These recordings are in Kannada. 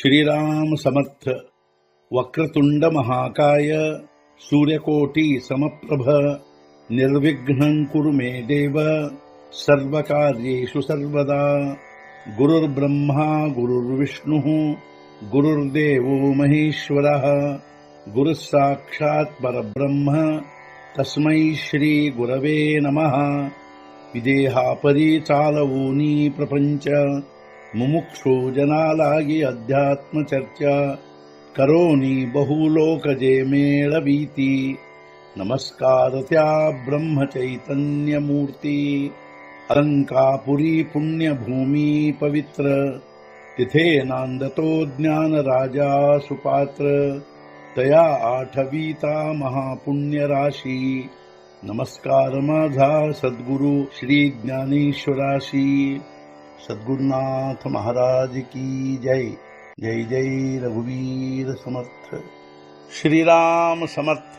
श्रीराम समर्थ। वक्रतुंड महाकाय सूर्यकोटि समप्रभ निर्विघ्नं कुरु मे देव सर्वकार्येषु सर्वदा। गुरुर्ब्रह्मा गुरुर्विष्णुः गुरुर्देवो महेश्वरः गुरुः साक्षात् परब्रह्म तस्मै श्री गुरवे नमः। विदेहापरी चालवूनी प्रपंच मुमुक्षु जनालागी अध्यात्म चर्चा करोनी बहुलोकजे मेळवीती। नमस्कार त्या ब्रह्म चैतन्य मूर्ती। अलंकापुरी पुण्यभूमी पवित्र तिथे नांदतो ज्ञान राजा सुपात्र। तया आठवीता महापुण्य राशी नमस्कार माझा सद्गुरु श्री ज्ञानेश्वराशी। सद्गुरुनाथ महाराज की जय। जय जय रघुवीर समर्थ। श्रीराम समर्थ।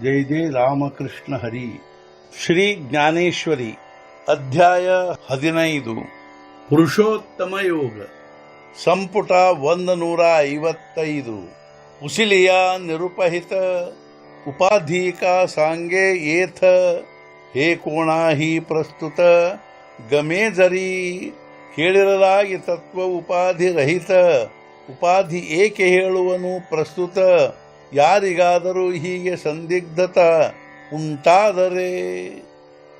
जय जय रामकृष्ण हरी। ಶ್ರೀ ಜ್ಞಾನೇಶ್ವರಿ ಅಧ್ಯಾಯ 15 ಪುರುಷೋತ್ತಮ ಯೋಗ ಸಂಪುಟ 155 ಉಸಿಲಿಯ ನಿರುಪಹಿತ ಉಪಾಧಿಕಾ ಸಾಂಗೆ ಏಥ ಹೇ ಕೋಣಾಹಿ ಪ್ರಸ್ತುತ ಗಮೇ ಜರಿ ಹೇಳಿರಲಾಗಿ ತತ್ವ ಉಪಾಧಿ ರಹಿತ ಉಪಾಧಿ ಏಕೆ ಹೇಳುವನು ಪ್ರಸ್ತುತ ಯಾರಿಗಾದರೂ ಹೀಗೆ ಸಂದಿಗ್ಧತ ಉಂಟಾದರೆ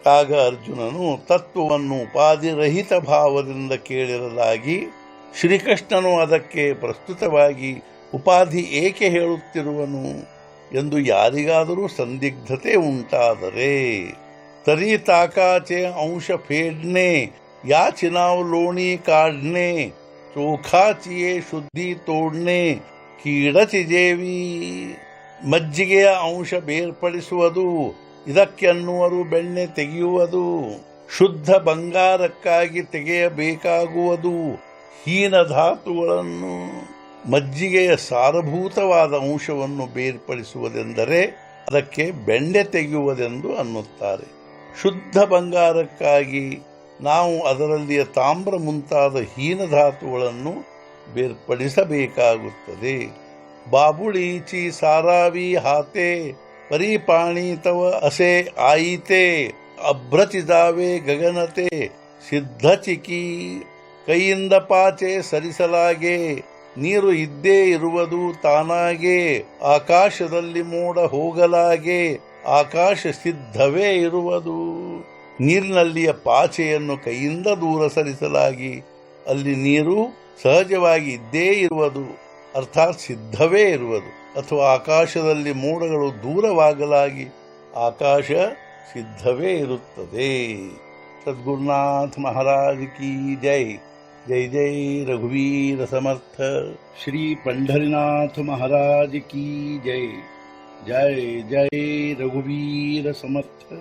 ಆಗ ಅರ್ಜುನನು ತತ್ವವನ್ನು ಉಪಾಧಿ ರಹಿತ ಭಾವದಿಂದ ಕೇಳಿರಲಾಗಿ ಶ್ರೀಕೃಷ್ಣನು ಅದಕ್ಕೆ ಪ್ರಸ್ತುತವಾಗಿ ಉಪಾಧಿ ಏಕೆ ಹೇಳುತ್ತಿರುವನು ಎಂದು ಯಾರಿಗಾದರೂ ಸಂದಿಗ್ಧತೆ ಉಂಟಾದರೆ तरी ताकाचे अंश फेडणे या चिनाव लोणी काढणे चोखाचिये शुद्धी तोडणे ಕೀಡಚಿ ಜೇವಿ ಮಜ್ಜಿಗೆಯ ಅಂಶ ಬೇರ್ಪಡಿಸುವುದು ಇದಕ್ಕೆನ್ನುವರು ಬೆಣ್ಣೆ ತೆಗೆಯುವುದು ಶುದ್ಧ ಬಂಗಾರಕ್ಕಾಗಿ ತೆಗೆಯಬೇಕಾಗುವುದು ಹೀನ ಧಾತುಗಳನ್ನು ಮಜ್ಜಿಗೆಯ ಸಾರಭೂತವಾದ ಅಂಶವನ್ನು ಬೇರ್ಪಡಿಸುವುದೆಂದರೆ ಅದಕ್ಕೆ ಬೆಣ್ಣೆ ತೆಗೆಯುವುದೆಂದು ಅನ್ನುತ್ತಾರೆ. ಶುದ್ಧ ಬಂಗಾರಕ್ಕಾಗಿ ನಾವು ಅದರಲ್ಲಿಯ ತಾಮ್ರ ಮುಂತಾದ ಹೀನ ಧಾತುಗಳನ್ನು ಬೇರ್ಪಡಿಸಬೇಕಾಗುತ್ತದೆ. ಬಾಬುಳೀಚಿ ಸಾರಾವಿ ಹಾತೆ ಪರಿಪಾಣಿ ತವ ಅಸೆ ಆಯಿತೆ ಅಭ್ರಚಿದಾವೆ ಗಗನತೆ ಸಿದ್ಧಚಿಕಿ. ಕೈಯಿಂದ ಪಾಚೆ ಸರಿಸಲಾಗೆ ನೀರು ಇದ್ದೇ ಇರುವುದು ತಾನಾಗೆ ಆಕಾಶದಲ್ಲಿ ಮೋಡ ಹೋಗಲಾಗೆ ಆಕಾಶ ಸಿದ್ಧವೇ ಇರುವುದು. ನೀರಿನಲ್ಲಿಯ ಪಾಚೆಯನ್ನು ಕೈಯಿಂದ ದೂರ ಸರಿಸಲಾಗಿ ಅಲ್ಲಿ ನೀರು ಸಹಜವಾಗಿ ಇದ್ದೇ ಇರುವುದು ಅರ್ಥಾತ್ ಸಿದ್ಧವೇ ಇರುವುದು. ಅಥವಾ ಆಕಾಶದಲ್ಲಿ ಮೋಡಗಳು ದೂರವಾಗಲಾಗಿ ಆಕಾಶ ಸಿದ್ಧವೇ ಇರುತ್ತದೆ. ಸದ್ಗುರುನಾಥ ಮಹಾರಾಜ್ ಕಿ ಜೈ. जय जय रघुवीर समर्थ। श्री पंढरीनाथ महाराज की जय। जय जय रघुवीर समर्थ।